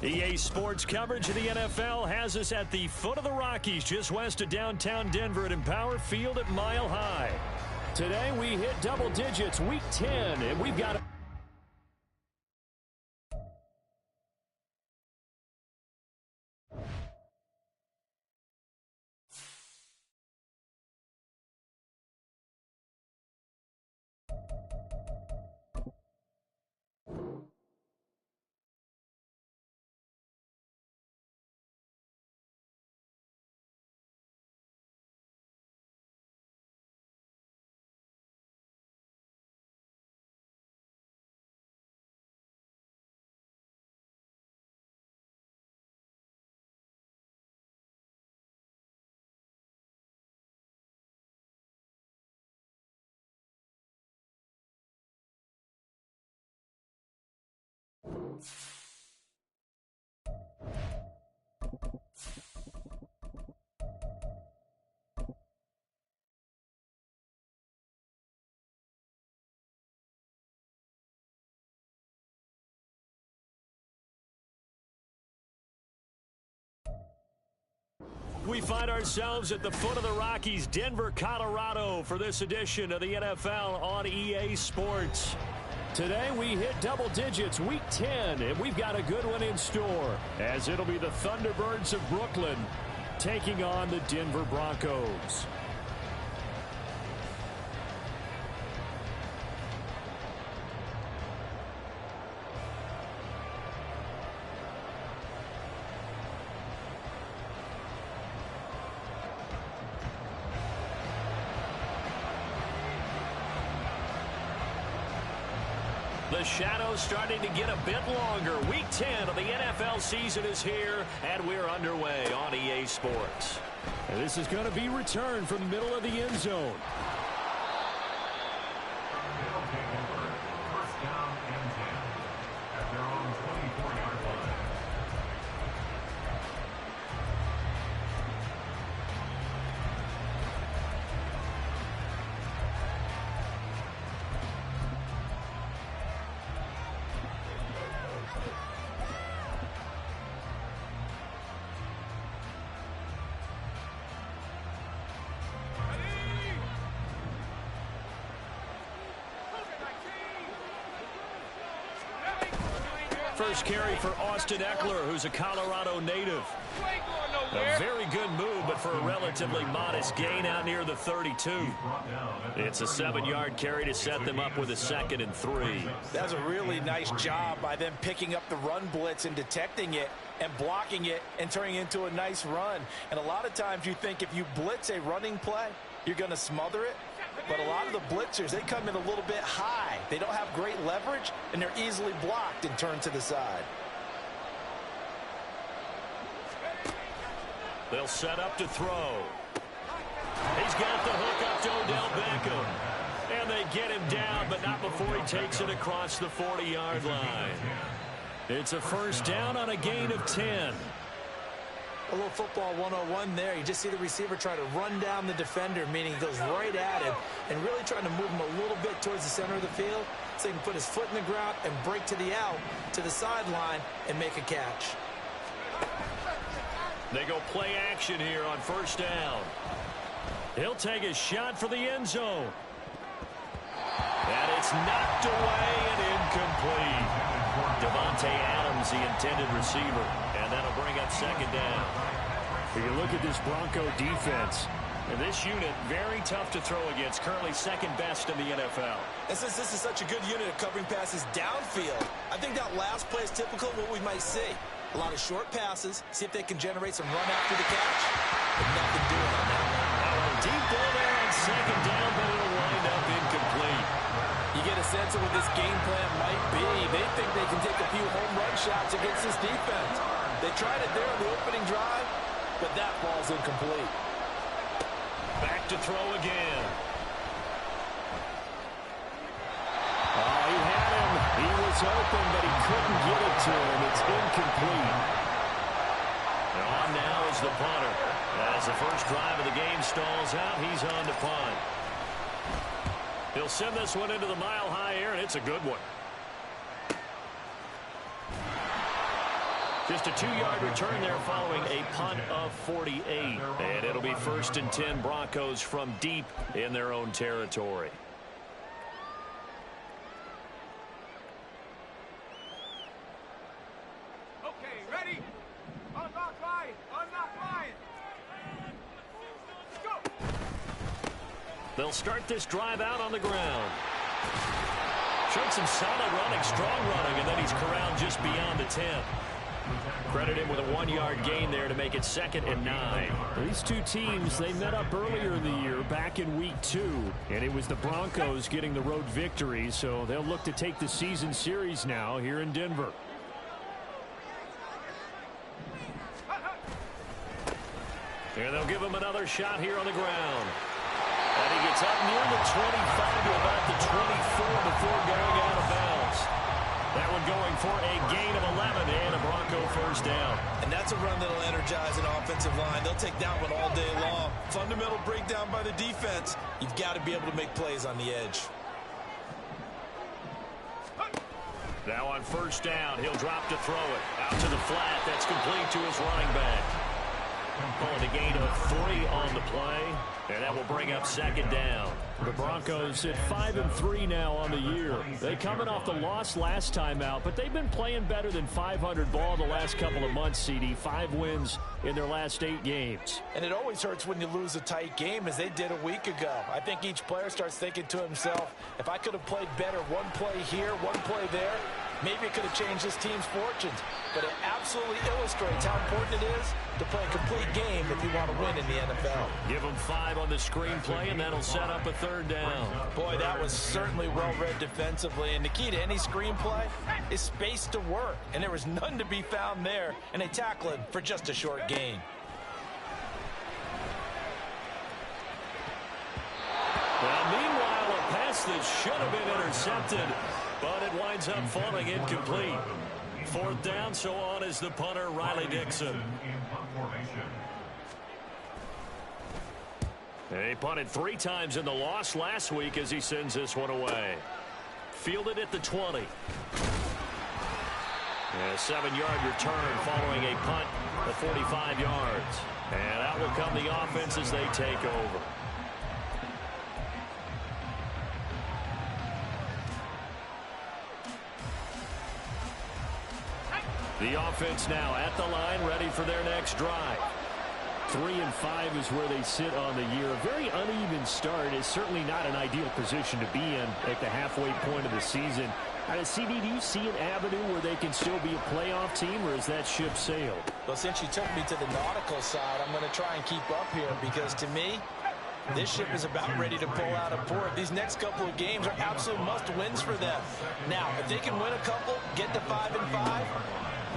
EA Sports coverage of the NFL has us at the foot of the Rockies, just west of downtown Denver at Empower Field at Mile High. Today we hit double digits, Week 10, and we've got we find ourselves at the foot of the Rockies, Denver, Colorado, for this edition of the NFL on EA Sports. Today we hit double digits, Week 10, and we've got a good one in store, as it'll be the Thunderbirds of Brooklyn taking on the Denver Broncos. The shadow's starting to get a bit longer. Week 10 of the NFL season is here, and we're underway on EA Sports. And this is going to be returned from the middle of the end zone. First down and 10 at their own 24-yard line. First carry for Austin Eckler, who's a Colorado native. A very good move, but for a relatively modest gain out near the 32. It's a 7-yard carry to set them up with a 2nd and 3. That's a really nice job by them picking up the run blitz and detecting it and blocking it and turning it into a nice run. And a lot of times you think if you blitz a running play, you're going to smother it. But a lot of the blitzers, they come in a little bit high. They don't have great leverage, and they're easily blocked and turned to the side. They'll set up to throw. He's got the hook up to Odell Beckham. And they get him down, but not before he takes it across the 40-yard line. It's a first down on a gain of 10. A little football 101 there. You just see the receiver try to run down the defender, meaning he goes right at him and really trying to move him a little bit towards the center of the field so he can put his foot in the ground and break to the out, to the sideline, and make a catch. They go play action here on first down. He'll take a shot for the end zone. And it's knocked away and incomplete. Devontae Adams, the intended receiver. And that'll bring up 2nd down. If you look at this Bronco defense, and this unit, very tough to throw against, currently 2nd best in the NFL. And since this is such a good unit of covering passes downfield, I think that last play is typical of what we might see. A lot of short passes, see if they can generate some run after the catch, but nothing doing on that. Deep ball there on 2nd down, but it'll wind up incomplete. You get a sense of what this game plan might be. They think they can take a few home run shots against this defense. They tried it there on the opening drive, but that ball's incomplete. Back to throw again. Oh, he had him. He was open, but he couldn't get it to him. It's incomplete. And on now is the punter. As the first drive of the game stalls out, he's on to punt. He'll send this one into the mile-high air, and it's a good one. Just a 2-yard return there following a punt of 48. And it'll be 1st and 10 Broncos from deep in their own territory. Okay, ready? Unlock line! Unlock line! Go! They'll start this drive out on the ground. Showed some solid running, strong running, and then he's corralled just beyond the 10. Credit him with a 1-yard gain there to make it 2nd and 9. These two teams, they met up earlier in the year, back in week 2, and it was the Broncos getting the road victory, so they'll look to take the season series now here in Denver. And they'll give him another shot here on the ground. And he gets up near the 25 to about the 24 before going out of bounds. That one going for a gain of 11 and a Bronco first down. And that's a run that'll energize an offensive line. They'll take that one all day long. Fundamental breakdown by the defense. You've got to be able to make plays on the edge. Now on first down, he'll drop to throw it. Out to the flat. That's complete to his running back. Calling a gain of 3 on the play, and that will bring up 2nd down. The Broncos at 5-3 now on the year. They coming off the loss last time out, but they've been playing better than 500 ball the last couple of months, CD. 5 wins in their last 8 games. And it always hurts when you lose a tight game, as they did a week ago. I think each player starts thinking to himself, if I could have played better one play here, one play there, maybe it could have changed this team's fortunes. But it absolutely illustrates how important it is to play a complete game if you want to win in the NFL. Give him 5 on the screenplay, and that'll set up a 3rd down. Boy, that was certainly well-read defensively. And the key to any screenplay is space to work. And there was none to be found there. And they tackle it for just a short gain. Well, meanwhile, a pass that should have been intercepted, but it winds up falling incomplete. 4th down, so on is the punter, Riley Dixon. He punted 3 times in the loss last week as he sends this one away. Fielded at the 20. A 7-yard return following a punt of 45 yards. And out will come the offense as they take over. The offense now at the line, ready for their next drive. 3-5 is where they sit on the year. A very uneven start is certainly not an ideal position to be in at the halfway point of the season. CD, do you see an avenue where they can still be a playoff team, or is that ship sailed? Well, since you took me to the nautical side, I'm going to try and keep up here, because to me, this ship is about ready to pull out of port. These next couple of games are absolute must-wins for them. Now, if they can win a couple, get to 5-5,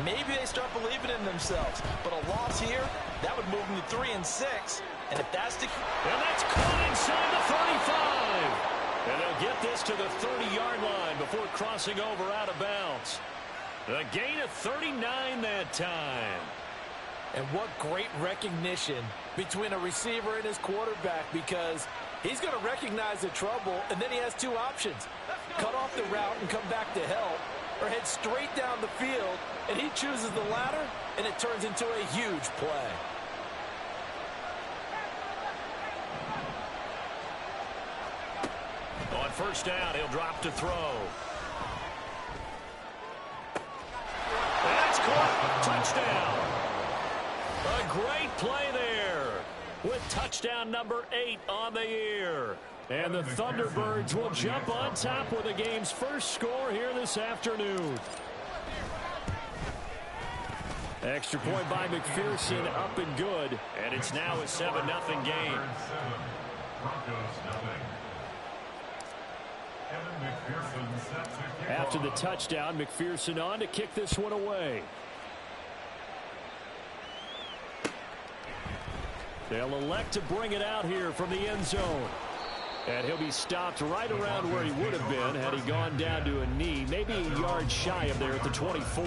maybe they start believing in themselves. But a loss here, that would move them to 3-6. And if that's the... And that's caught inside the 35. And they'll get this to the 30-yard line before crossing over out of bounds. A gain of 39 that time. And what great recognition between a receiver and his quarterback, because he's going to recognize the trouble, and then he has 2 options. Cut off the route and come back to help, or head straight down the field, and he chooses the latter, and it turns into a huge play. On first down, he'll drop to throw. That's caught. Touchdown. A great play there with touchdown number 8 on the year. And the Thunderbirds will jump on top with the game's first score here this afternoon. Extra point by McPherson, up and good. And it's now a 7-0 game. After the touchdown, McPherson on to kick this one away. They'll elect to bring it out here from the end zone. And he'll be stopped right around where he would have been had he gone down to a knee, maybe a yard shy of there at the 24.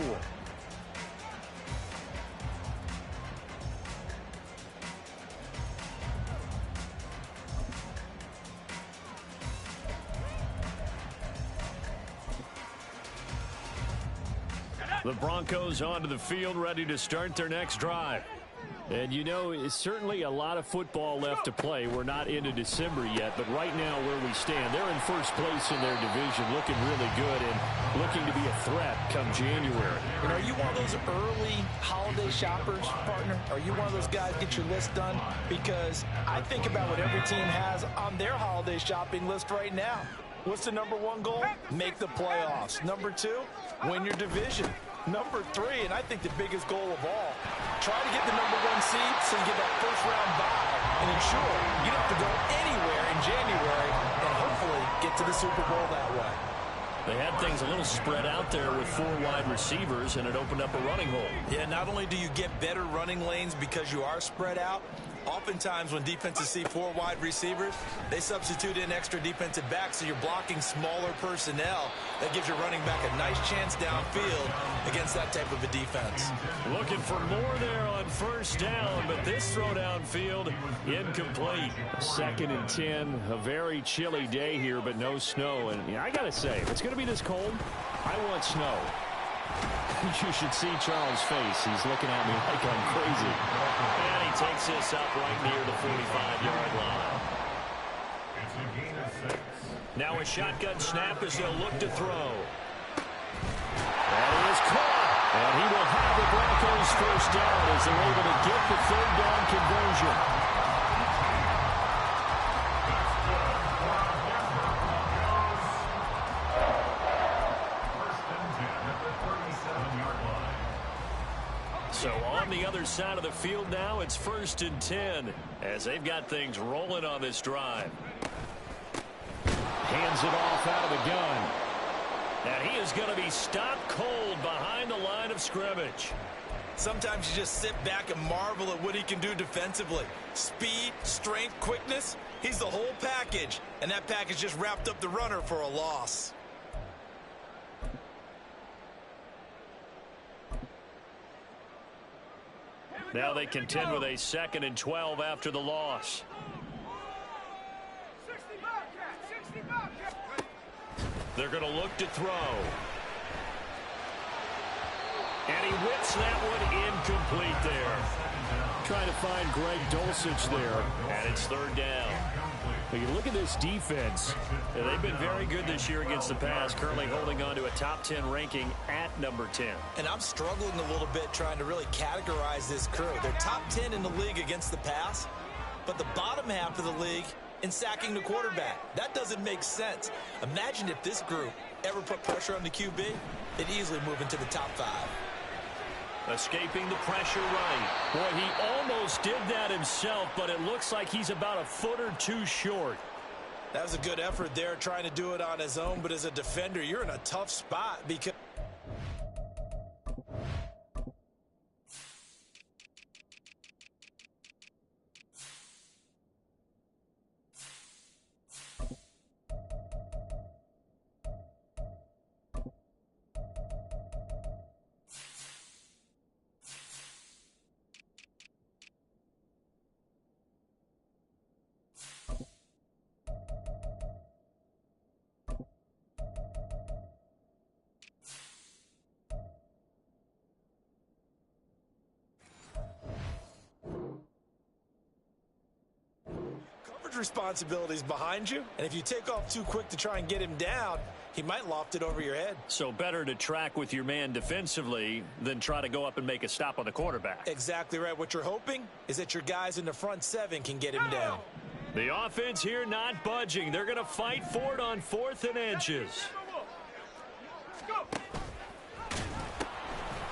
The Broncos onto the field, ready to start their next drive. And, you know, it's certainly a lot of football left to play. We're not into December yet, but right now where we stand, they're in first place in their division, looking really good and looking to be a threat come January. And are you one of those early holiday shoppers, partner? Are you one of those guys get your list done? Because I think about what every team has on their holiday shopping list right now. What's the number one goal? Make the playoffs. Number two, win your division. Number three, and I think the biggest goal of all, try to get the number one seed so you get that first round bye and ensure you don't have to go anywhere in January and hopefully get to the Super Bowl that way. They had things a little spread out there with 4 wide receivers, and it opened up a running hole. Yeah, not only do you get better running lanes because you are spread out, oftentimes when defenses see 4 wide receivers, they substitute in extra defensive backs, so you're blocking smaller personnel. That gives your running back a nice chance downfield against that type of a defense. Looking for more there on first down, but this throw downfield incomplete. 2nd and 10, a very chilly day here, but no snow. And I got to say, if it's going to be this cold, I want snow. You should see Charles' face. He's looking at me like I'm crazy. And he takes this up right near the 45-yard line. It's a gain of 6. Now a shotgun snap as they'll look to throw. That is caught. And he will have the Broncos first down as they're able to get the 3rd down conversion. So on the other side of the field now, it's 1st and 10 as they've got things rolling on this drive. Hands it off out of the gun. And he is going to be stopped cold behind the line of scrimmage. Sometimes you just sit back and marvel at what he can do defensively. Speed, strength, quickness, he's the whole package. And that package just wrapped up the runner for a loss. Now they contend with a 2nd and 12 after the loss. They're going to look to throw. And he whips that one incomplete there. Trying to find Greg Dulcich there. And it's 3rd down. But you look at this defense. Yeah, they've been very good this year against the pass, currently holding on to a top 10 ranking at number 10. And I'm struggling a little bit trying to really categorize this crew. They're top 10 in the league against the pass, but the bottom half of the league in sacking the quarterback. That doesn't make sense. Imagine if this group ever put pressure on the QB, they'd easily move into the top 5. Escaping the pressure right. Boy, he almost did that himself, but it looks like he's about a foot or two short. That was a good effort there trying to do it on his own, but as a defender, you're in a tough spot because... responsibilities behind you, and if you take off too quick to try and get him down, he might loft it over your head. So better to track with your man defensively than try to go up and make a stop on the quarterback. Exactly right. What you're hoping is that your guys in the front 7 can get him down. The offense here not budging. They're going to fight for it on 4th and inches.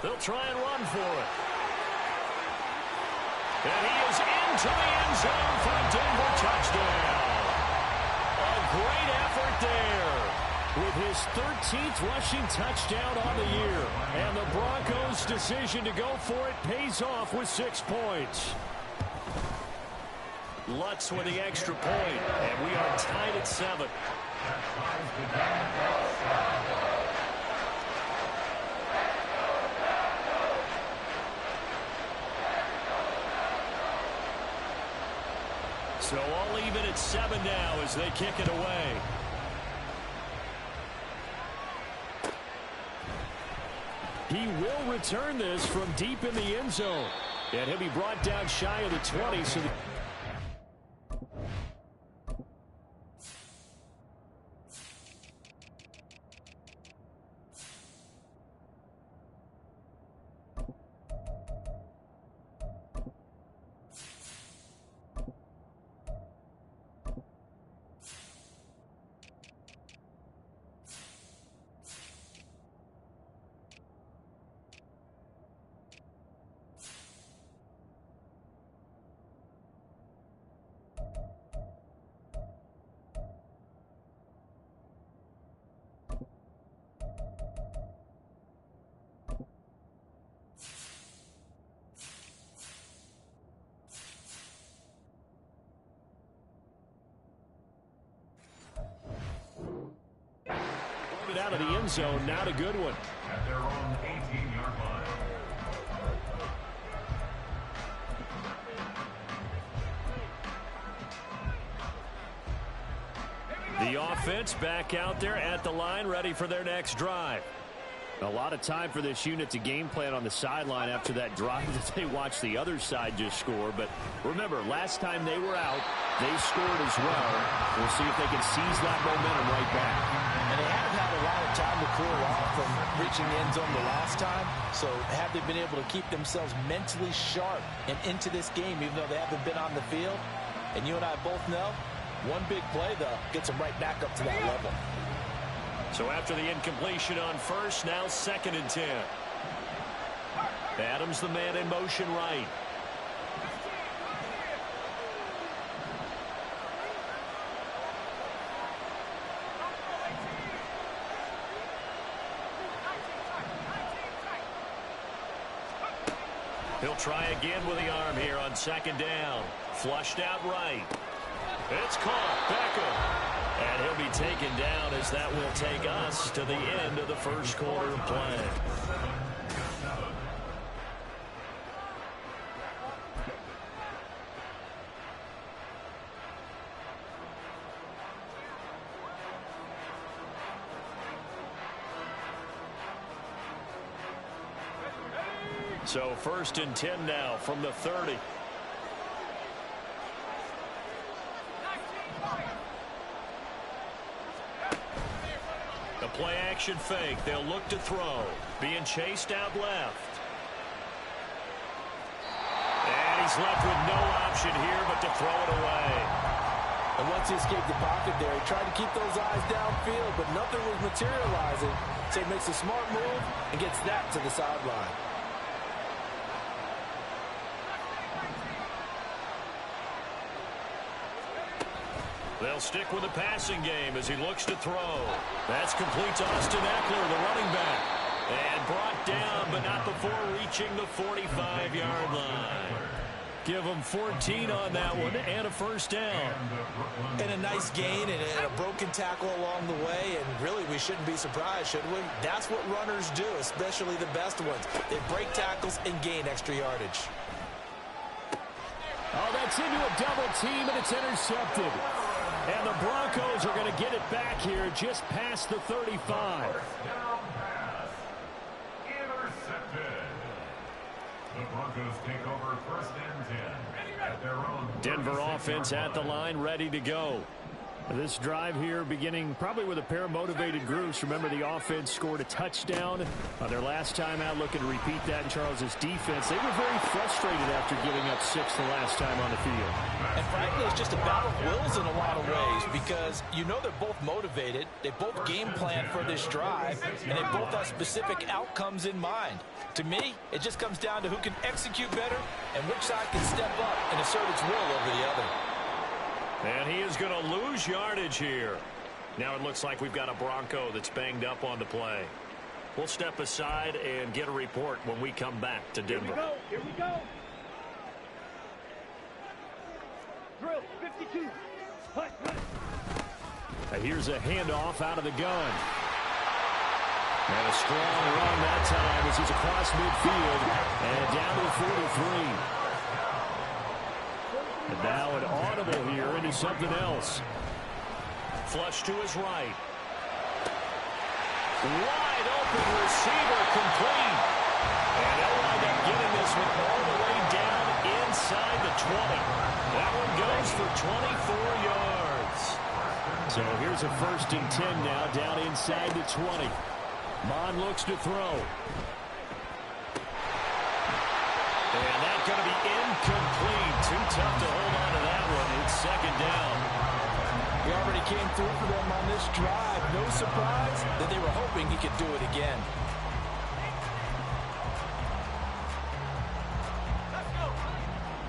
They'll try and run for it. And he is into the end zone for a Denver touchdown. A great effort there. With his 13th rushing touchdown on the year. And the Broncos' decision to go for it pays off with 6 points. Lutz with the extra point, and we are tied at 7. So all even at 7 now as they kick it away. He will return this from deep in the end zone. And he'll be brought down shy of the 20. So out of the end zone, not a good one. At their own 18-yard line. The offense back out there at the line, ready for their next drive. A lot of time for this unit to game plan on the sideline after that drive that they watched the other side just score. But remember, last time they were out, they scored as well. We'll see if they can seize that momentum right back. And they haven't had a lot of time to cool off from reaching the end zone the last time. So have they been able to keep themselves mentally sharp and into this game, even though they haven't been on the field? And you and I both know, one big play, though, gets them right back up to that level. So after the incompletion on first, now 2nd and 10. Adams the man in motion right. He'll try again with the arm here on 2nd down. Flushed out right. It's caught. Beckham. And he'll be taken down as that will take us to the end of the first quarter of play. So 1st and 10 now from the 30. Play action fake. They'll look to throw. Being chased out left. And he's left with no option here but to throw it away. And once he escaped the pocket there, he tried to keep those eyes downfield, but nothing was materializing. So he makes a smart move and gets that to the sideline. They'll stick with the passing game as he looks to throw. That's complete to Austin Eckler, the running back. And brought down, but not before reaching the 45-yard line. Give him 14 on that one and a first down. And a nice gain and a broken tackle along the way. And really, we shouldn't be surprised, should we? That's what runners do, especially the best ones. They break tackles and gain extra yardage. Oh, that's into a double team, and it's intercepted. And the Broncos are going to get it back here just past the 35. Down pass. Intercepted. The Broncos take over 1st and 10 at their own. Denver offense at the line, ready to go. This drive here beginning probably with a pair of motivated groups. Remember, the offense scored a touchdown on their last time out. Looking to repeat that in Charles's defense. They were very frustrated after giving up 6 the last time on the field. And frankly, it's just a battle of wills in a lot of ways because you know they're both motivated. They both game plan for this drive, and they both have specific outcomes in mind. To me, it just comes down to who can execute better and which side can step up and assert its will over the other. And he is going to lose yardage here. Now it looks like we've got a Bronco that's banged up on the play. We'll step aside and get a report when we come back to Denver. Here we go. Drill, 52. And here's a handoff out of the gun. And a strong run that time as he's across midfield and down to the 43. And now an audible here into something else. Flush to his right. Wide open receiver complete. And they'll wind up getting this one all the way down inside the 20. That one goes for 24 yards. So here's a 1st and 10 now, down inside the 20. Mon looks to throw. And that's going to be incomplete. Too tough to hold on to that one. It's 2nd down. He already came through for them on this drive. No surprise that they were hoping he could do it again.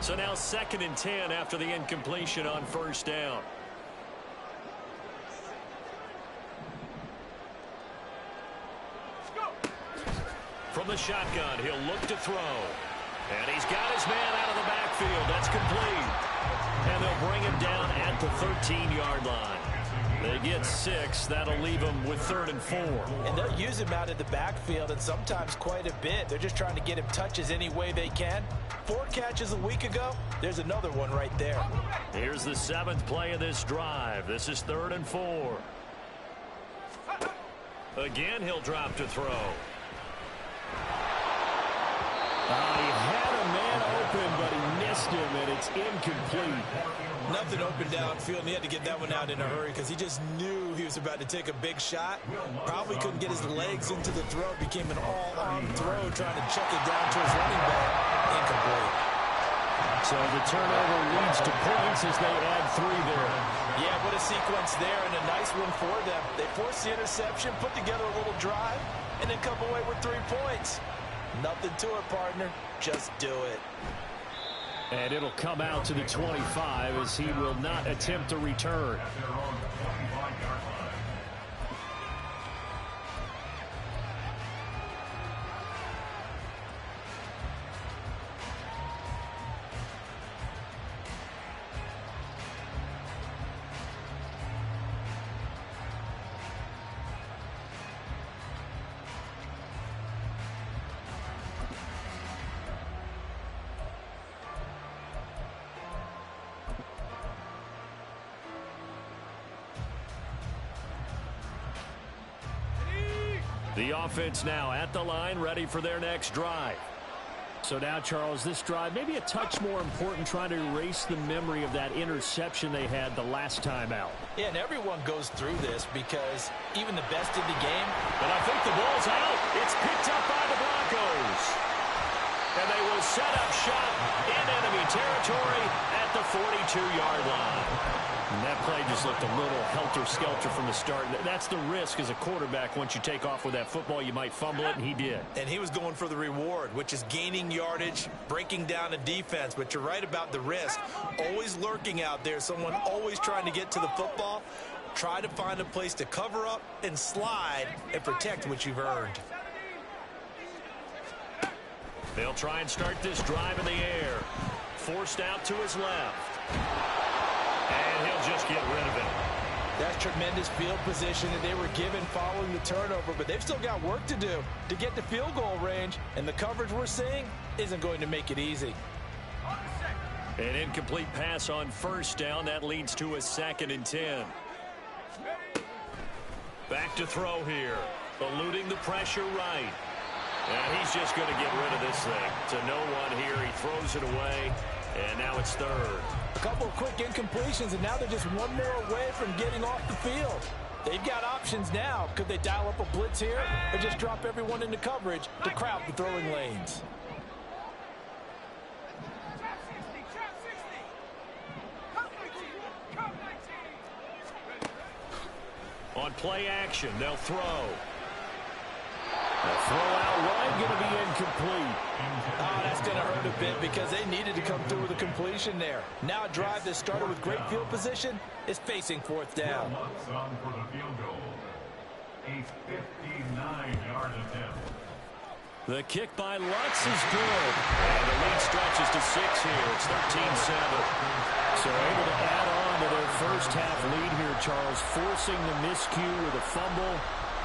So now 2nd and 10 after the incompletion on 1st down. From the shotgun, he'll look to throw. And he's got his man out of the backfield. That's complete. And they'll bring him down at the 13-yard line. They get 6. That'll leave them with 3rd and 4. And they'll use him out of the backfield, and sometimes quite a bit. They're just trying to get him touches any way they can. 4 catches a week ago. There's another one right there. Here's the 7th play of this drive. This is 3rd and 4. Again, he'll drop to throw. He had a man open, but he missed him, and it's incomplete. Nothing open downfield, and he had to get that one out in a hurry because he just knew he was about to take a big shot. Probably couldn't get his legs into the throw. Became an all-arm throw, trying to check it down to his running back. Incomplete. So the turnover leads to points as they add 3 there. Yeah, what a sequence there, and a nice one for them. They forced the interception, put together a little drive, and then come away with 3 points. Nothing to it, partner. Just do it. And it'll come out to the 25 as he will not attempt a return. The offense now at the line, ready for their next drive. So now, Charles, this drive maybe a touch more important, trying to erase the memory of that interception they had the last time out. Yeah, and everyone goes through this because even the best in the game. But I think the ball's out. It's picked up by the Broncos. And they will set up shop in enemy territory at the 42-yard line. And that play just looked a little helter-skelter from the start. That's the risk as a quarterback. Once you take off with that football, you might fumble it, and he did. And he was going for the reward, which is gaining yardage, breaking down a defense. But you're right about the risk. Always lurking out there, someone always trying to get to the football. Try to find a place to cover up and slide and protect what you've earned. They'll try and start this drive in the air. Forced out to his left. And he'll just get rid of it. That's tremendous field position that they were given following the turnover, but they've still got work to do to get to field goal range, and the coverage we're seeing isn't going to make it easy. An incomplete pass on 1st down. That leads to a 2nd and 10. Back to throw here. Eluding the pressure right. And he's just going to get rid of this thing. To no one here. He throws it away. And now it's 3rd. A couple of quick incompletions, and now they're just one more away from getting off the field. They've got options now. Could they dial up a blitz here or just drop everyone into coverage to crowd the throwing lanes? On play action, they'll throw. The throw out wide going to be incomplete. Oh, that's going to hurt a bit because they needed to come through with a completion there. Now a drive that started with great field position is facing 4th down. On for the field goal. A 59-yard attempt. The kick by Lutz is good. And the lead stretches to 6 here. It's 13-7. So able to add on to their first half lead here, Charles, forcing the miscue with a fumble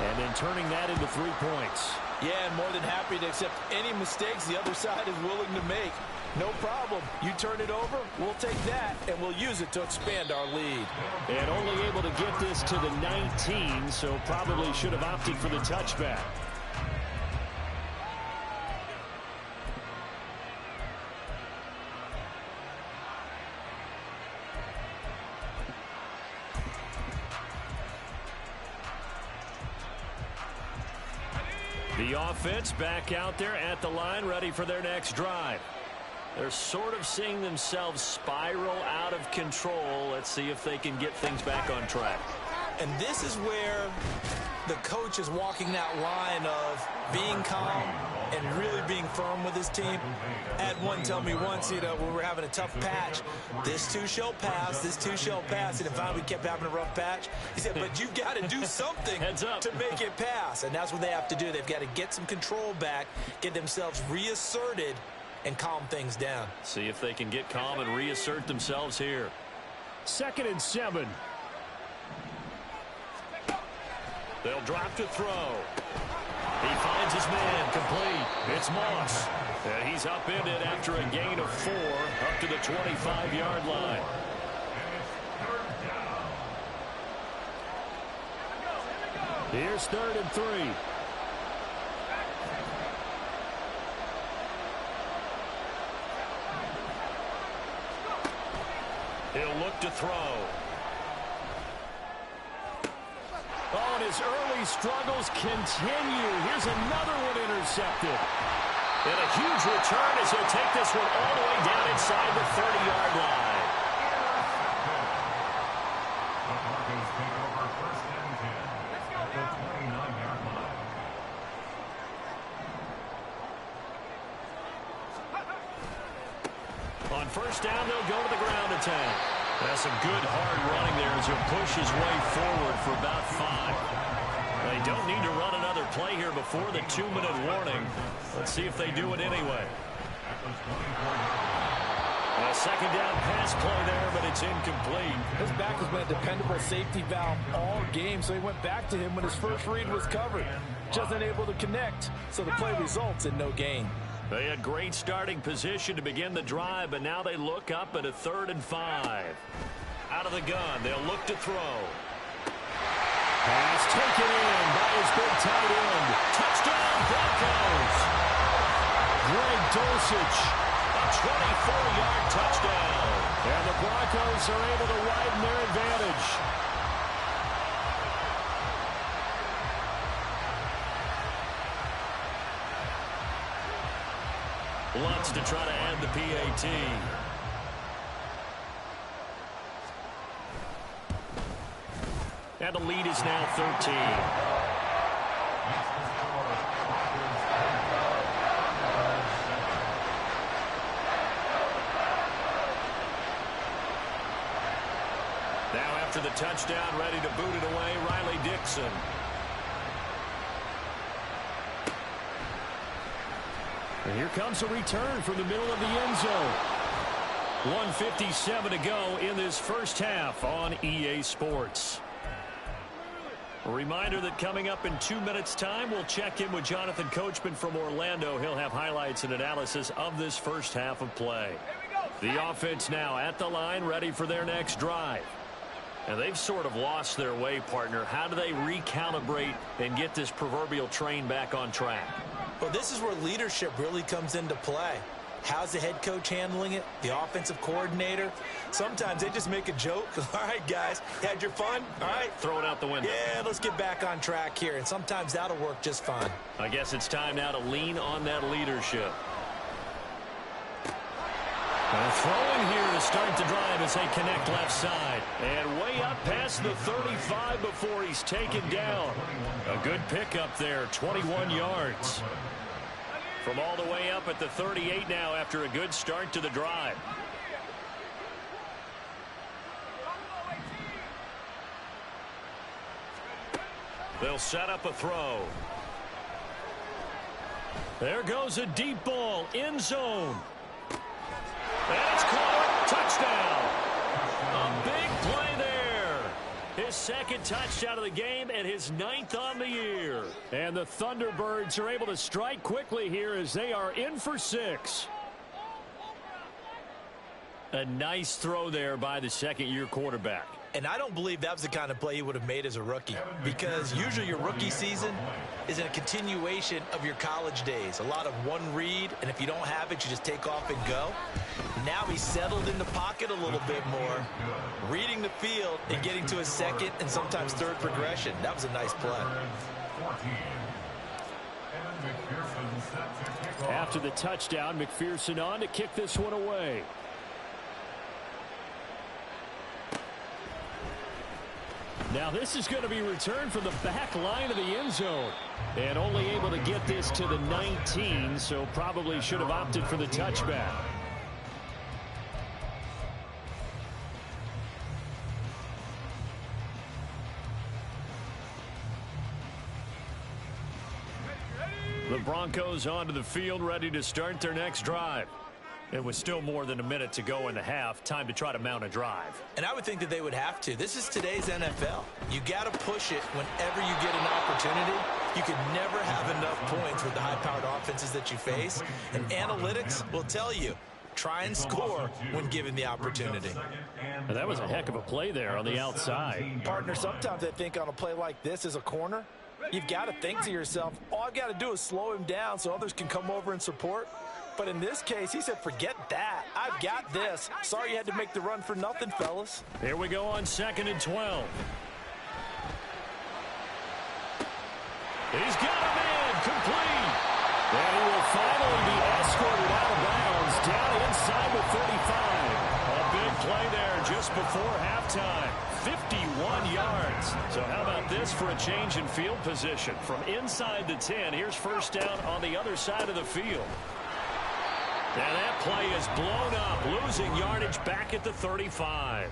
and then turning that into 3 points. Yeah, and more than happy to accept any mistakes the other side is willing to make. No problem. You turn it over, we'll take that, and we'll use it to expand our lead. And only able to get this to the 19, so probably should have opted for the touchback. The offense back out there at the line, ready for their next drive. They're sort of seeing themselves spiral out of control. Let's see if they can get things back on track. And this is where the coach is walking that line of being calm and really being firm with his team. I had one tell me once, when we were having a tough patch, this too shall pass, this too shall pass. And finally we kept having a rough patch. He said, but you've got to do something to make it pass. And that's what they have to do. They've got to get some control back, get themselves reasserted, and calm things down. See if they can get calm and reassert themselves here. 2nd and 7. They'll drop to throw. He finds his man, complete. It's Moss. And he's upended after a gain of 4 up to the 25-yard line. Here's 3rd and 3. He'll look to throw. Oh, and his early struggles continue. Here's another one intercepted. And a huge return as he'll take this one all the way down inside the 30-yard line. The Broncos take over 1st and 10 at the 29-yard line. On 1st down, they'll go to the ground attack. That's some good hard running there as he'll push his way forward for about 5. They don't need to run another play here before the 2-minute warning. Let's see if they do it anyway. A 2nd down pass play there, but it's incomplete. His back has been a dependable safety valve all game, so he went back to him when his first read was covered. Just unable to connect, so the play results in no gain. They had great starting position to begin the drive, but now they look up at a 3rd and 5. Out of the gun, they'll look to throw. Pass taken in by his big tight end. Touchdown, Broncos! Greg Dulcich, a 24-yard touchdown. And the Broncos are able to widen their advantage. Lutz to try to add the PAT. And the lead is now 13. Now after the touchdown, ready to boot it away, Riley Dixon. And here comes a return from the middle of the end zone. 1:57 to go in this first half on EA Sports. A reminder that coming up in 2 minutes' time, we'll check in with Jonathan Coachman from Orlando. He'll have highlights and analysis of this first half of play. The offense now at the line, ready for their next drive. And they've sort of lost their way, partner. How do they recalibrate and get this proverbial train back on track? Well, this is where leadership really comes into play. How's the head coach handling it? The offensive coordinator? Sometimes they just make a joke. All right, guys, had your fun? All right. Throw it out the window. Yeah, let's get back on track here. And sometimes that'll work just fine. I guess it's time now to lean on that leadership. Throwing here to start the drive as they connect left side. And way up past the 35 before he's taken down. A good pickup there, 21 yards. From all the way up at the 38 now after a good start to the drive. They'll set up a throw. There goes a deep ball, end zone. And it's caught. Touchdown. A big play there. His second touchdown of the game and his 9th on the year. And the Thunderbirds are able to strike quickly here as they are in for 6. A nice throw there by the second-year quarterback. And I don't believe that was the kind of play he would have made as a rookie, because usually your rookie season is a continuation of your college days. A lot of one read, and if you don't have it, you just take off and go. Now he's settled in the pocket a little bit more, reading the field and getting to his second and sometimes third progression. That was a nice play. After the touchdown, McPherson on to kick this one away. Now this is going to be returned from the back line of the end zone. And only able to get this to the 19, so probably should have opted for the touchback. The Broncos onto the field, ready to start their next drive. It was still more than a minute to go in the half. Time to try to mount a drive. And I would think that they would have to. This is today's NFL. You got to push it whenever you get an opportunity. You can never have enough points with the high-powered offenses that you face. And analytics will tell you, try and score when given the opportunity. And that was a heck of a play there on the outside. Partner, sometimes I think on a play like this as a corner, you've got to think to yourself, all I've got to do is slow him down so others can come over and support. But in this case, he said, forget that. I've got this. Sorry you had to make the run for nothing, fellas. Here we go on 2nd and 12. He's got a man complete. And he will finally be escorted out of bounds down inside the 35. A big play there just before halftime. 51 yards. So how about this for a change in field position? From inside the 10, here's first down on the other side of the field. And that play is blown up, losing yardage back at the 35.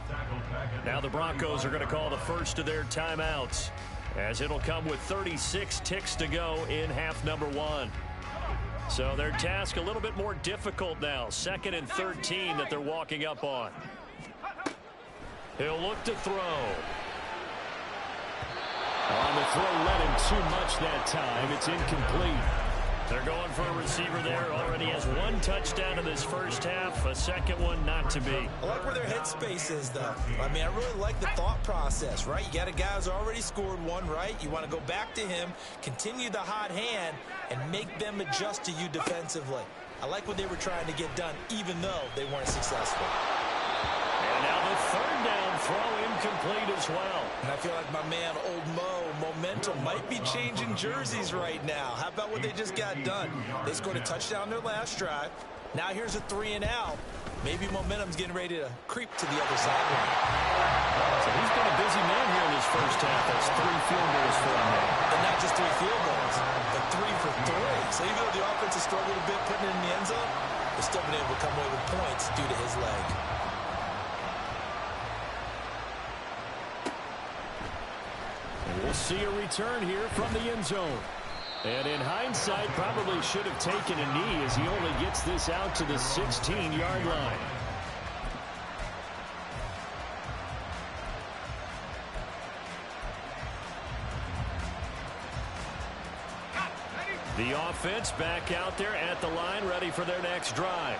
Now the Broncos are going to call the first of their timeouts, as it'll come with 36 ticks to go in half number 1. So their task a little bit more difficult now. 2nd and 13 that they're walking up on. He'll look to throw. On the throw, let him too much that time. It's incomplete. They're going for a receiver there. Already has 1 touchdown in this first half. A second one not to be. I like where their headspace is, though. I mean, I really like the thought process, right? You got a guy who's already scored 1, right? You want to go back to him, continue the hot hand, and make them adjust to you defensively. I like what they were trying to get done, even though they weren't successful. And now the 3rd down throw incomplete as well. And I feel like my man, Old Mo, momentum might be changing jerseys right now. How about what they just got done? They scored a touchdown their last drive. Now here's a 3 and out. Maybe momentum's getting ready to creep to the other sideline. So he's been a busy man here in his first half. That's 3 field goals for him now. And not just 3 field goals, but 3 for 3. So even though the offense has struggled a bit putting it in the end zone, they've still been able to come away with points due to his leg. We'll see a return here from the end zone. And in hindsight, probably should have taken a knee as he only gets this out to the 16-yard line. The offense back out there at the line, ready for their next drive.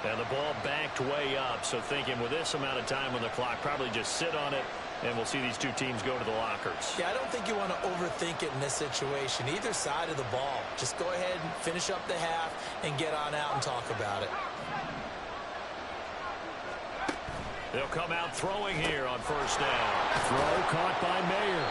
And the ball backed way up, so thinking with this amount of time on the clock, probably just sit on it, and we'll see these two teams go to the lockers. Yeah, I don't think you want to overthink it in this situation, either side of the ball. Just go ahead and finish up the half and get on out and talk about it. They'll come out throwing here on first down. Throw caught by Mayer.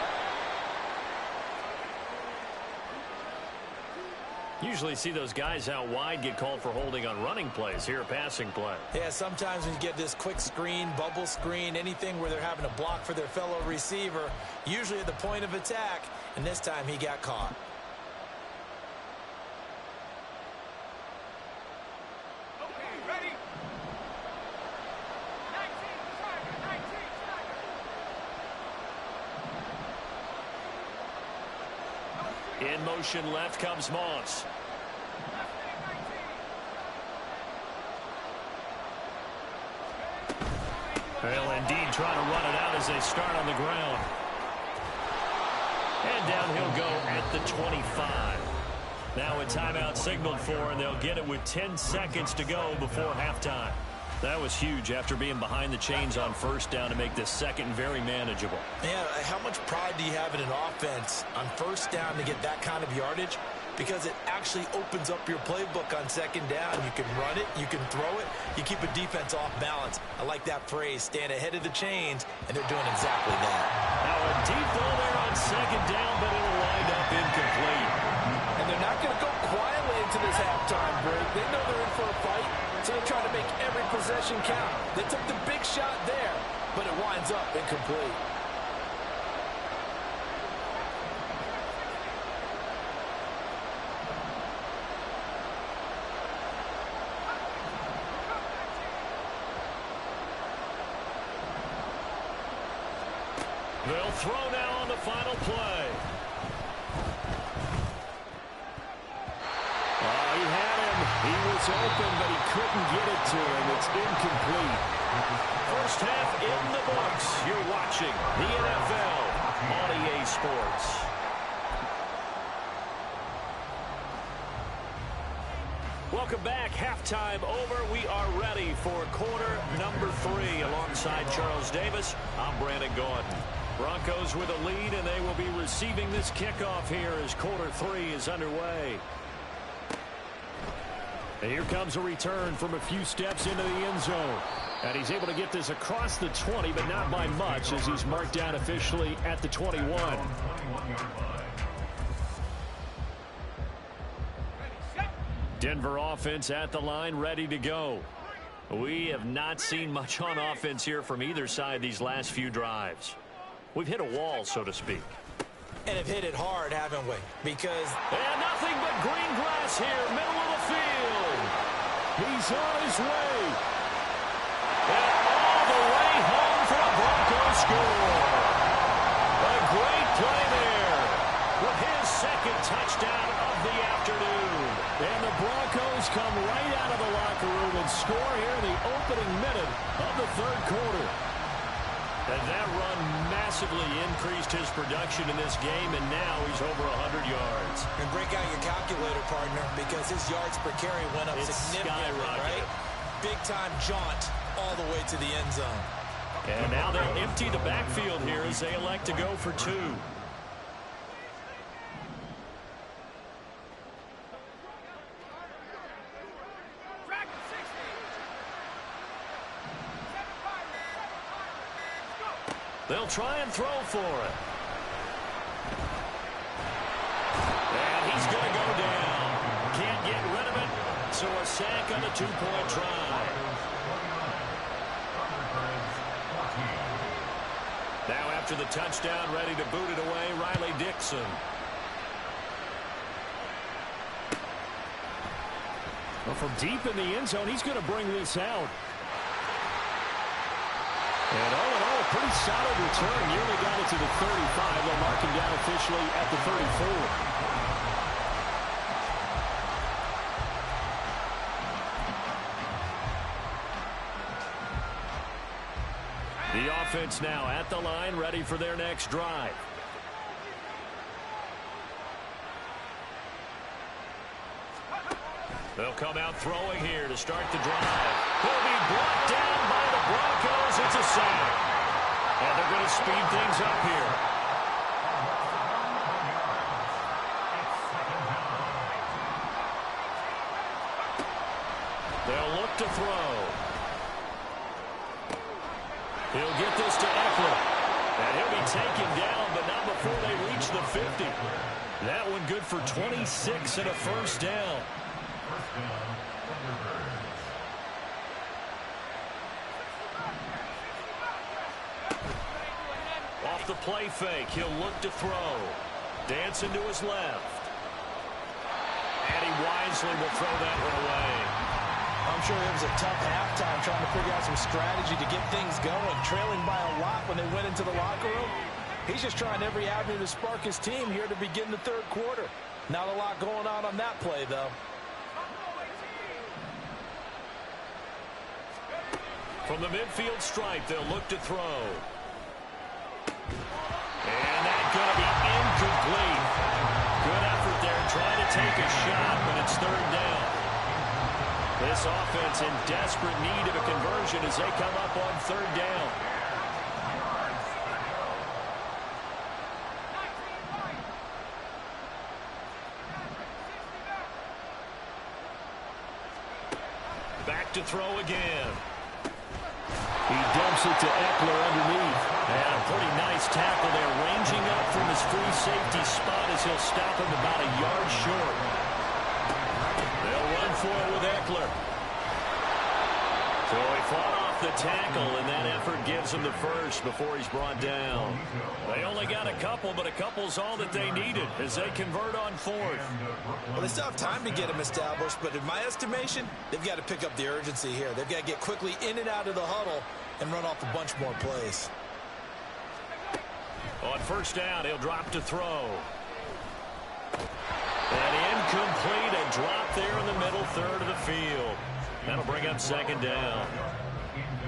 Usually see those guys out wide get called for holding on running plays. Here a passing play. Yeah, sometimes when you get this quick screen, bubble screen, anything where they're having to block for their fellow receiver, usually at the point of attack, and this time he got caught. Okay, ready? 19. In motion left comes Moss. Well, indeed, trying to run it out as they start on the ground. And down he'll go at the 25. Now a timeout signaled for, and they'll get it with 10 seconds to go before halftime. That was huge after being behind the chains on first down to make this second very manageable. Man, how much pride do you have in an offense on first down to get that kind of yardage? Because it actually opens up your playbook on second down. You can run it, you can throw it, you keep a defense off balance. I like that phrase, stand ahead of the chains, and they're doing exactly that. Now a deep ball there on second down, but it'll wind up incomplete. And they're not going to go quietly into this halftime break. They know they're in for a fight, so they're trying to make every possession count. They took the big shot there, but it winds up incomplete. They'll throw now on the final play. Oh, he had him. He was open, but he couldn't get it to him. It's incomplete. First half in the books. You're watching the NFL on EA Sports. Welcome back. Halftime over. We are ready for quarter number 3. Alongside Charles Davis, I'm Brandon Gordon. Broncos with a lead, and they will be receiving this kickoff here as quarter 3 is underway. And here comes a return from a few steps into the end zone. And he's able to get this across the 20, but not by much, as he's marked down officially at the 21. Denver offense at the line, ready to go. We have not seen much on offense here from either side these last few drives. We've hit a wall, so to speak. And have hit it hard, haven't we? Because... And nothing but green grass here, middle of the field. He's on his way. And all the way home for a Broncos score. A great play there with his second touchdown of the afternoon. And the Broncos come right out of the locker room and score here in the opening minute of the third quarter. And that run massively increased his production in this game, and now he's over 100 yards. And break out your calculator, partner, because his yards per carry went up significantly, right? Big-time jaunt all the way to the end zone. And now they'll empty the backfield here as they elect to go for 2. They'll try and throw for it. And he's going to go down. Can't get rid of it. So a sack on a 2-point try. Now after the touchdown, ready to boot it away, Riley Dixon. Well, from deep in the end zone, he's going to bring this out. And all in all, a pretty solid return. Nearly got it to the 35. They'll mark him down officially at the 34. The offense now at the line, ready for their next drive. They'll come out throwing here to start the drive. He'll be brought down by the Broncos. It's a sack. And they're going to speed things up here. They'll look to throw. He'll get this to Eckler. And he'll be taken down, but not before they reach the 50. That one good for 26 and a first down. Off the play fake, he'll look to throw. Dancing to his left. And he wisely will throw that one away. I'm sure it was a tough halftime trying to figure out some strategy to get things going. Trailing by a lot when they went into the locker room. He's just trying every avenue to spark his team here to begin the third quarter. Not a lot going on that play, though. From the midfield stripe, they'll look to throw. And that's going to be incomplete. Good effort there, trying to take a shot, but it's third down. This offense in desperate need of a conversion as they come up on third down. Back to throw again. He dumps it to Eckler underneath. And a pretty nice tackle there, ranging up from his free safety spot as he'll stop him about a yard short. They'll run for it with Eckler. So he fought off the tackle, and that effort gives him the first before he's brought down. They only got a couple, but a couple's all that they needed as they convert on fourth. Well, they still have time to get him established, but in my estimation, they've got to pick up the urgency here. They've got to get quickly in and out of the huddle and run off a bunch more plays. On first down, he'll drop to throw. And incomplete, a drop there in the middle third of the field. That'll bring up second down.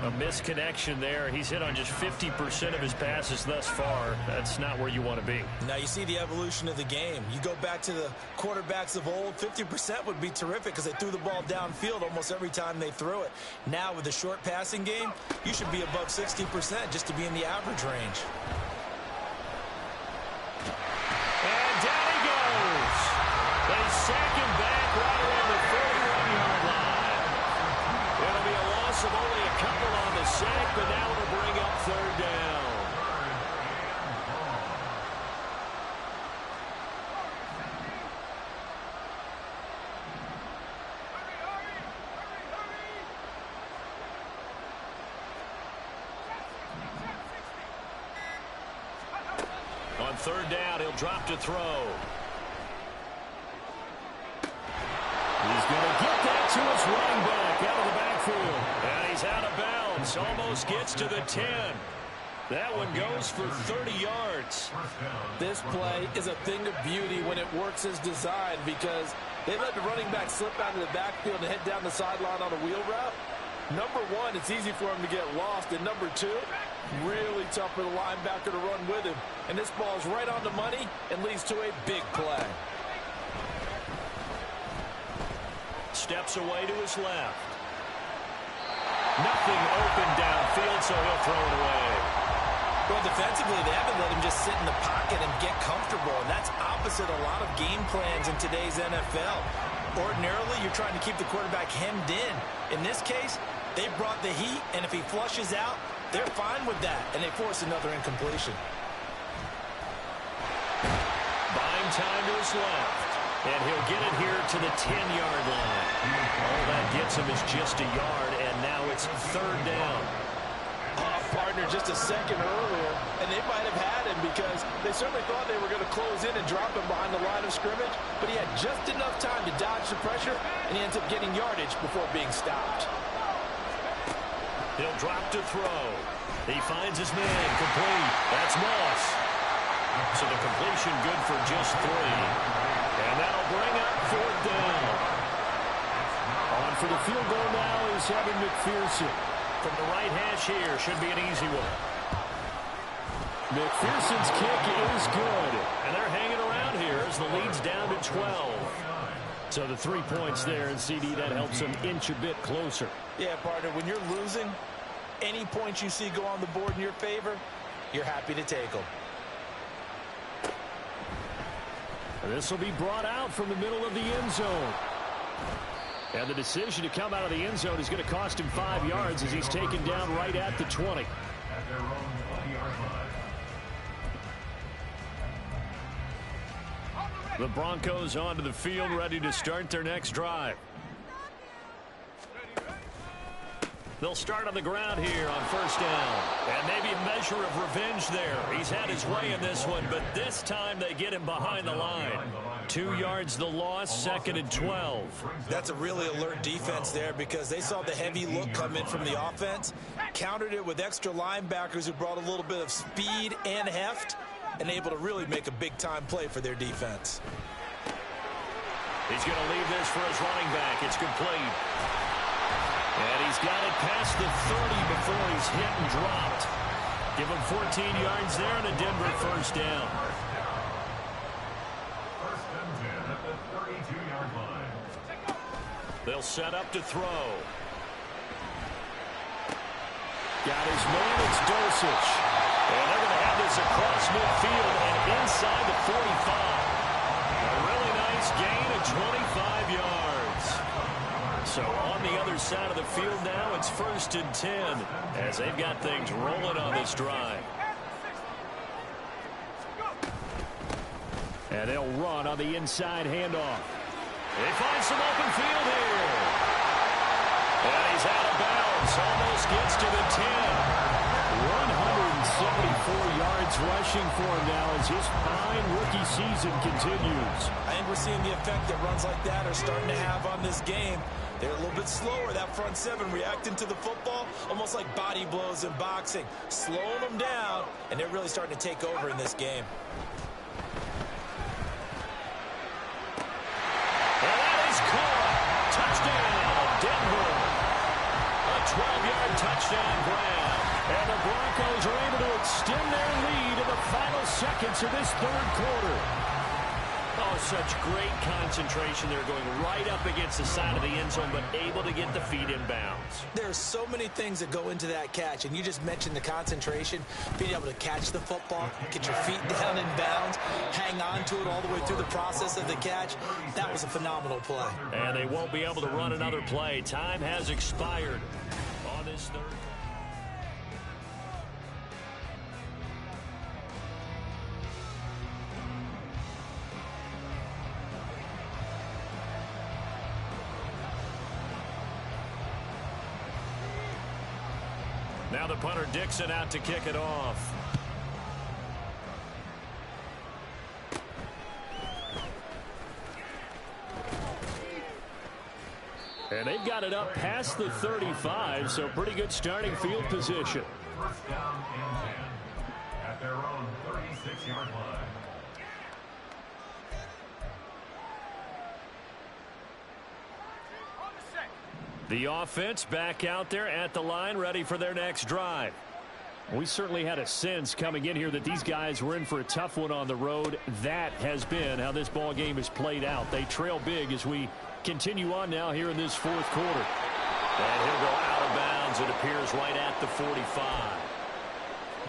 A misconnection there. He's hit on just 50% of his passes thus far. That's not where you want to be. Now you see the evolution of the game. You go back to the quarterbacks of old, 50% would be terrific because they threw the ball downfield almost every time they threw it. Now with the short passing game, you should be above 60% just to be in the average range. And down he goes. They sack him back right around the 31-yard line. It'll be a loss of only a couple on the sack, but now it'll bring up third down. On third down, he'll drop to throw. He's going to get that to his running back out of the backfield. And he's out of bounds. Almost gets to the 10. That one goes for 30 yards. This play is a thing of beauty when it works as designed because they let the running back slip out of the backfield and head down the sideline on a wheel route. Number one, it's easy for him to get lost. And number two, really tough for the linebacker to run with him. And this ball is right on the money and leads to a big play. Steps away to his left. Nothing open downfield, so he'll throw it away. Well, defensively, they haven't let him just sit in the pocket and get comfortable, and that's opposite a lot of game plans in today's NFL. Ordinarily, you're trying to keep the quarterback hemmed in. In this case, they brought the heat, and if he flushes out, they're fine with that, and they force another incompletion. Buying time to his left, and he'll get it here to the 10-yard line. All that gets him is just a yard, and now it's third down. Partner just a second earlier, and they might have had him because they certainly thought they were going to close in and drop him behind the line of scrimmage, but he had just enough time to dodge the pressure, and he ends up getting yardage before being stopped. He'll drop to throw. He finds his man, complete. That's Moss. So the completion good for just 3. And that'll bring up fourth down. On for the field goal now is Evan McPherson. From the right hash here, should be an easy one. McPherson's kick is good. And they're hanging around here as the lead's down to 12. So the 3 points there, and CD, that helps them inch a bit closer. Yeah, partner, when you're losing, any points you see go on the board in your favor, you're happy to take them. This will be brought out from the middle of the end zone. And the decision to come out of the end zone is going to cost him 5 yards as he's taken down right at the 20. At their own 20-yard line. The Broncos onto the field, ready to start their next drive. They'll start on the ground here on first down. And maybe a measure of revenge there. He's had his way in this one, but this time they get him behind the line. 2 yards the loss, second and 12. That's a really alert defense there because they saw the heavy look come in from the offense, countered it with extra linebackers who brought a little bit of speed and heft, and able to really make a big-time play for their defense. He's going to leave this for his running back. It's complete. And he's got it past the 30 before he's hit and dropped. Give him 14 yards there and a Denver first down. First and 10 at the 32-yard line. They'll He'll set up to throw. Got his man, it's Dulcich. And they're going to have this across midfield and inside the 45. A really nice gain of 25 yards. So on the other side of the field now, it's 1st and 10 as they've got things rolling on this drive. And they'll run on the inside handoff. They find some open field here. And he's out of bounds. Almost gets to the 10. 174 yards rushing for him now as his fine rookie season continues. I think we're seeing the effect that runs like that are starting to have on this game. They're a little bit slower, that front seven, reacting to the football, almost like body blows in boxing, slowing them down, and they're really starting to take over in this game. And that is caught. Touchdown, Denver. A 12-yard touchdown grab. And the Broncos are able to extend their lead in the final seconds of this 3rd quarter. Oh, such great concentration. They're going right up against the side of the end zone, but able to get the feet in bounds. There's so many things that go into that catch, and you just mentioned the concentration, being able to catch the football, get your feet down in bounds, hang on to it all the way through the process of the catch. That was a phenomenal play. And they won't be able to run another play. Time has expired on this 3rd. Now the punter Dixon out to kick it off. And they've got it up past the 35, so pretty good starting field position. 1st down and 10 at their own 36-yard line. The offense back out there at the line, ready for their next drive. We certainly had a sense coming in here that these guys were in for a tough one on the road. That has been how this ball game has played out. They trail big as we continue on now here in this 4th quarter. And he'll go out of bounds, it appears, right at the 45.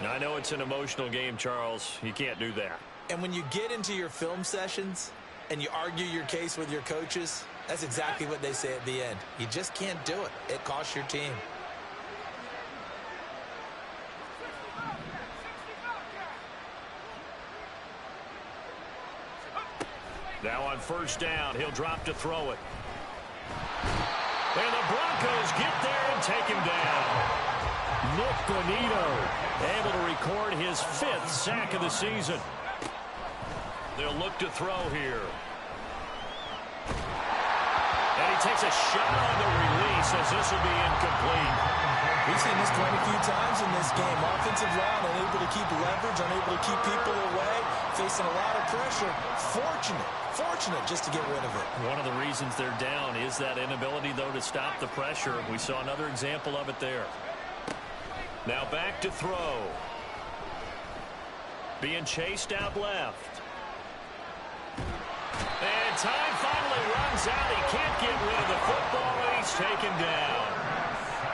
Now, I know it's an emotional game, Charles. You can't do that. And when you get into your film sessions and you argue your case with your coaches, that's exactly what they say at the end. You just can't do it. It costs your team. Now on 1st down, he'll drop to throw it. And the Broncos get there and take him down. Nick Bonito able to record his 5th sack of the season. They'll look to throw here. And he takes a shot on the release as this will be incomplete. We've seen this quite a few times in this game. Offensive line unable to keep leverage, unable to keep people away, facing a lot of pressure. Fortunate just to get rid of it. One of the reasons they're down is that inability, though, to stop the pressure. We saw another example of it there. Now back to throw. Being chased out left. And time finally runs out. He can't get rid of the football, and he's taken down.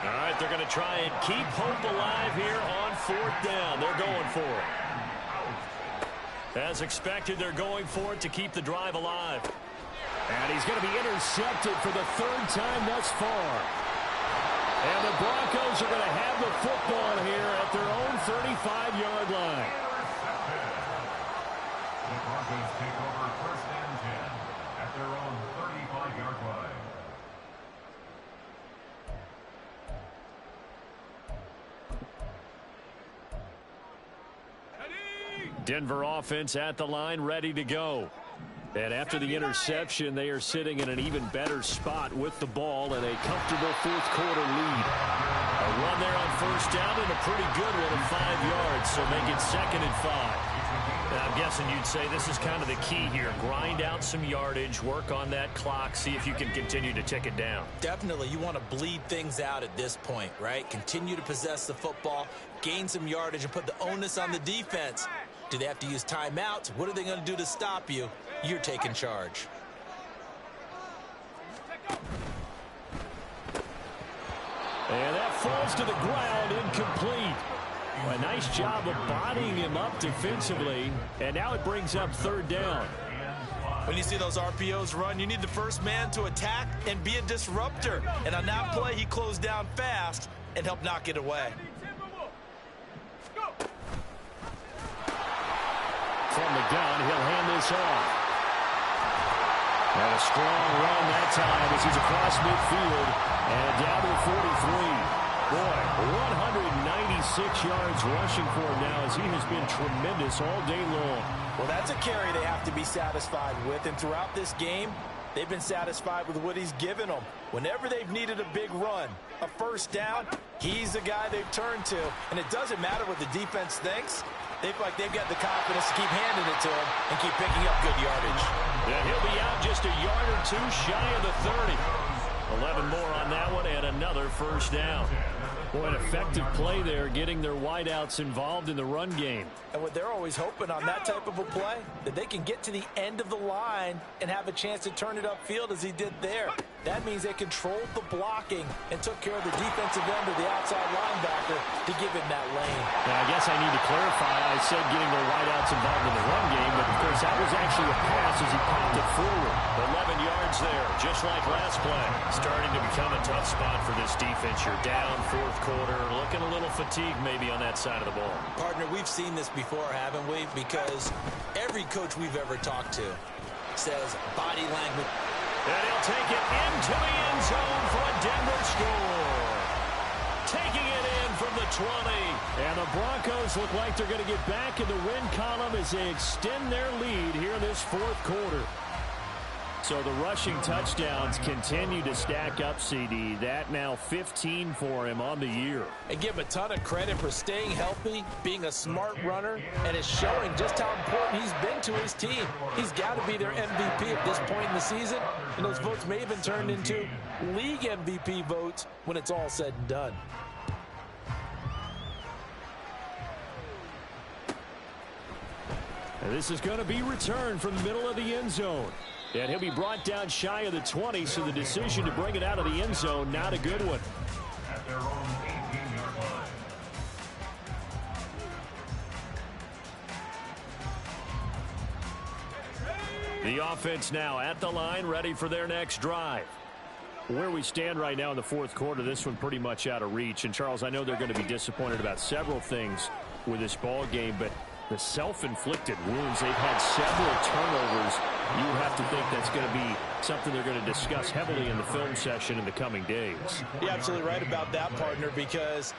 All right, they're going to try and keep hope alive here on 4th down. They're going for it. As expected, they're going for it to keep the drive alive. And he's going to be intercepted for the 3rd time thus far. And the Broncos are going to have the football here at their own 35-yard line. The Broncos take over 1st and 10 at their own 35-yard line. Denver offense at the line, ready to go. And after the interception, they are sitting in an even better spot with the ball and a comfortable 4th quarter lead. A run there on 1st down and a pretty good one of 5 yards, so make it 2nd and 5. I'm guessing you'd say this is kind of the key here. Grind out some yardage, work on that clock, see if you can continue to tick it down. Definitely, you want to bleed things out at this point, right? Continue to possess the football, gain some yardage, and put the onus on the defense. Do they have to use timeouts? What are they going to do to stop you? You're taking charge. And that falls to the ground, incomplete. A nice job of bodying him up defensively. And now it brings up third down. When you see those RPOs run, you need the first man to attack and be a disruptor. And on that play, he closed down fast and helped knock it away. From the gun, he'll hand this off. And a strong run that time as he's across midfield and down to the 43. Boy, 196 yards rushing for him now as he has been tremendous all day long. Well, that's a carry they have to be satisfied with. And throughout this game, they've been satisfied with what he's given them. Whenever they've needed a big run, a first down, he's the guy they've turned to. And it doesn't matter what the defense thinks. They feel like they've got the confidence to keep handing it to him and keep picking up good yardage. Yeah, he'll be out just a yard or two shy of the 30. 11 more on that one and another first down. Boy, an effective play there, getting their wideouts involved in the run game. And what they're always hoping on that type of a play, that they can get to the end of the line and have a chance to turn it upfield as he did there. That means they controlled the blocking and took care of the defensive end of the outside linebacker to give him that lane. Now, I guess I need to clarify. I said getting their wideouts involved in the run game, but of course that was actually a pass as he popped it forward. 11 yards there, just like last play. Starting to become a tough spot for this defense. You're down fourth quarter, looking a little fatigued maybe on that side of the ball. Partner, we've seen this before, haven't we? Because every coach we've ever talked to says body language. And he'll take it into the end zone for a Denver score. Taking it in from the 20. And the Broncos look like they're going to get back in the win column as they extend their lead here in this fourth quarter. So the rushing touchdowns continue to stack up, CD. That now 15 for him on the year. And give him a ton of credit for staying healthy, being a smart runner, and it's showing just how important he's been to his team. He's got to be their MVP at this point in the season, and those votes may have been turned into league MVP votes when it's all said and done. And this is going to be returned from the middle of the end zone. And he'll be brought down shy of the 20, so the decision to bring it out of the end zone, not a good one. At their own 18-yard line. The offense now at the line, ready for their next drive. Where we stand right now in the fourth quarter, this one pretty much out of reach. And, Charles, I know they're going to be disappointed about several things with this ball game, but the self-inflicted wounds, they've had several turnovers. You have to think that's going to be something they're going to discuss heavily in the film session in the coming days. You're absolutely right about that, partner, because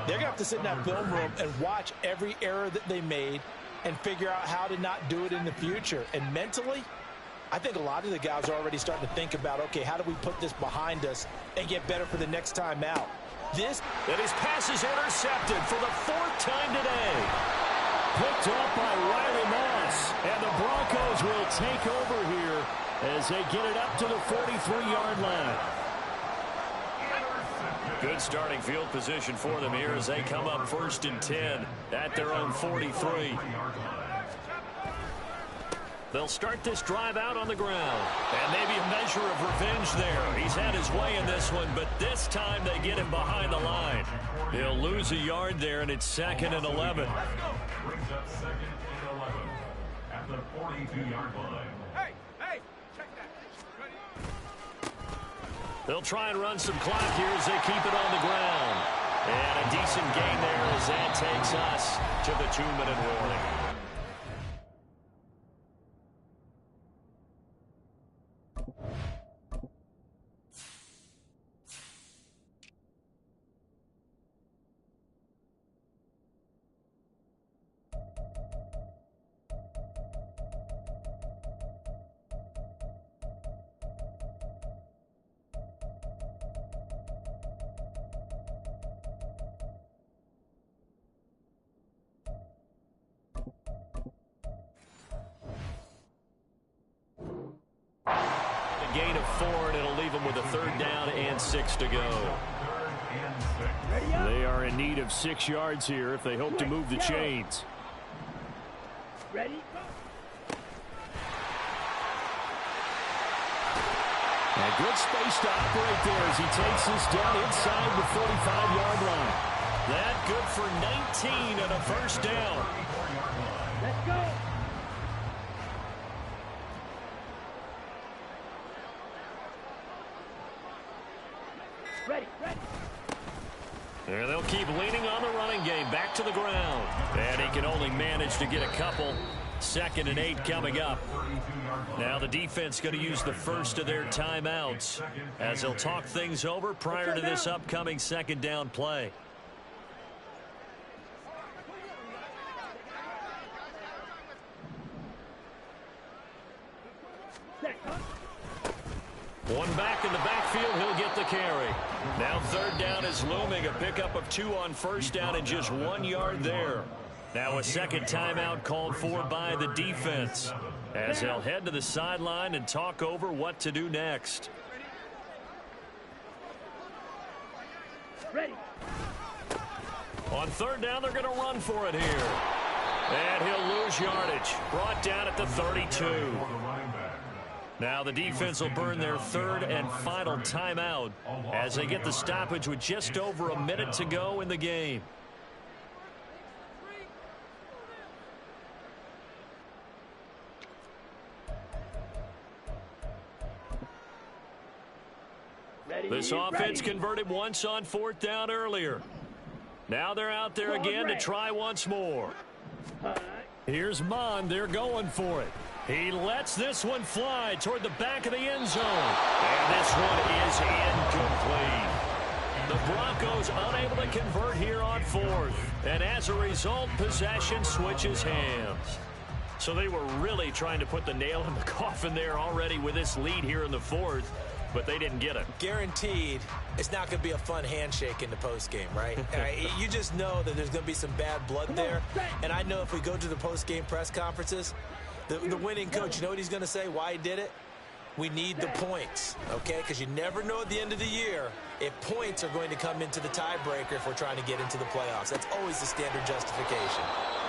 they're going to have to sit in that film room and watch every error that they made and figure out how to not do it in the future. And mentally, I think a lot of the guys are already starting to think about, okay, how do we put this behind us and get better for the next time out? And his pass is intercepted for the fourth time today. Picked up by Riley Moss, and the Broncos will take over here as they get it up to the 43-yard line. Good starting field position for them here as they come up 1st and 10 at their own 43. They'll start this drive out on the ground. And maybe a measure of revenge there. He's had his way in this one, but this time they get him behind the line. He'll lose a yard there, and it's 2nd and 11. Brings up 2nd and 11 at the 42-yard line. Hey, check that. Ready? They'll try and run some clock here as they keep it on the ground. And a decent gain there as that takes us to the 2-minute warning. Gain of 4, and it'll leave them with a 3rd down and 6 to go. They are in need of 6 yards here if they hope to move the chains. Ready? And Good space to operate there as he takes this down inside the 45-yard line. That good for 19 and a first down. Let's go. Ready. And they'll keep leaning on the running game. Back to the ground. And he can only manage to get a couple. 2nd and 8 coming up. Now the defense going to use the first of their timeouts as they'll talk things over prior to this upcoming 2nd down play. One back in the backfield, he'll get the carry. Now 3rd down is looming, a pickup of 2 on 1st down and just 1 yard there. Now a 2nd timeout called for by the defense as they'll head to the sideline and talk over what to do next. Ready. On 3rd down, they're going to run for it here. And he'll lose yardage. Brought down at the 32. Now the defense will burn their 3rd and final timeout as they get the stoppage with just over a minute to go in the game. This offense converted once on 4th down earlier. Now they're out there again to try once more. Here's Mond. They're going for it. He lets this one fly toward the back of the end zone. And this one is incomplete. The Broncos unable to convert here on 4th. And as a result, possession switches hands. So they were really trying to put the nail in the coffin there already with this lead here in the 4th. But they didn't get it. Guaranteed, it's not going to be a fun handshake in the postgame, right? You just know that there's going to be some bad blood there. And I know if we go to the postgame press conferences, the winning coach, you know what he's going to say, why he did it? We need the points, okay? Because you never know at the end of the year if points are going to come into the tiebreaker if we're trying to get into the playoffs. That's always the standard justification.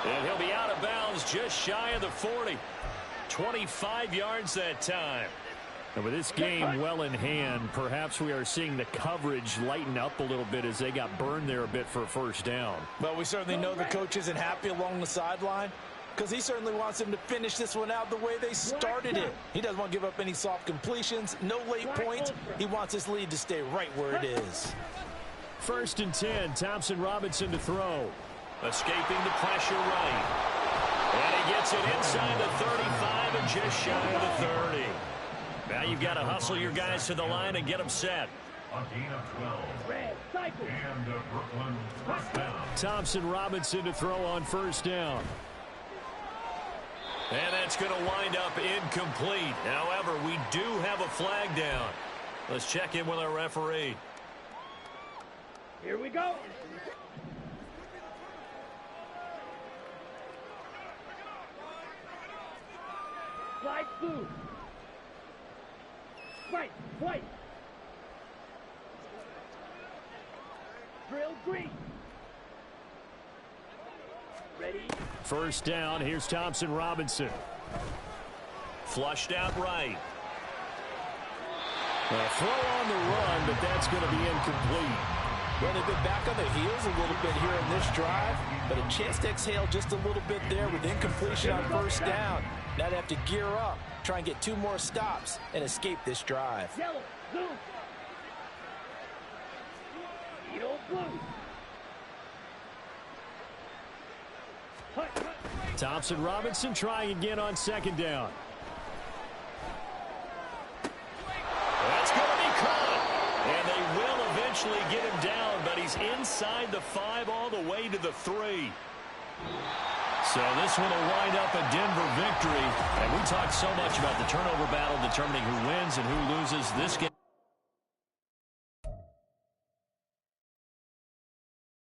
And he'll be out of bounds just shy of the 40. 25 yards that time. And with this game well in hand, perhaps we are seeing the coverage lighten up a little bit as they got burned there a bit for a 1st down. But we certainly know the coach isn't happy along the sideline because he certainly wants them to finish this one out the way they started it. He doesn't want to give up any soft completions, no late points. He wants his lead to stay right where it is. 1st and 10, Thompson Robinson to throw. Escaping the pressure right. And he gets it inside the 35 and just shy of the 30. Now you've got to hustle your guys to the line and get them set. A gain of 12. And Brooklyn 1st down. Thompson Robinson to throw on 1st down. And that's going to wind up incomplete. However, we do have a flag down. Let's check in with our referee. Here we go. Slide blue. White. Drill green. Ready. 1st down. Here's Thompson Robinson. Flushed out right. A throw on the run, but that's going to be incomplete. Well, they've been back on their heels a little bit here in this drive, but a chance to exhale just a little bit there with incompletion on 1st down. Now they have to gear up, try and get 2 more stops, and escape this drive. Yellow, blue. Yellow, blue. Thompson Robinson trying again on 2nd down. That's going to be caught. And they will eventually get him down, but he's inside the 5 all the way to the 3. So this one will wind up a Denver victory. And we talked so much about the turnover battle determining who wins and who loses this game.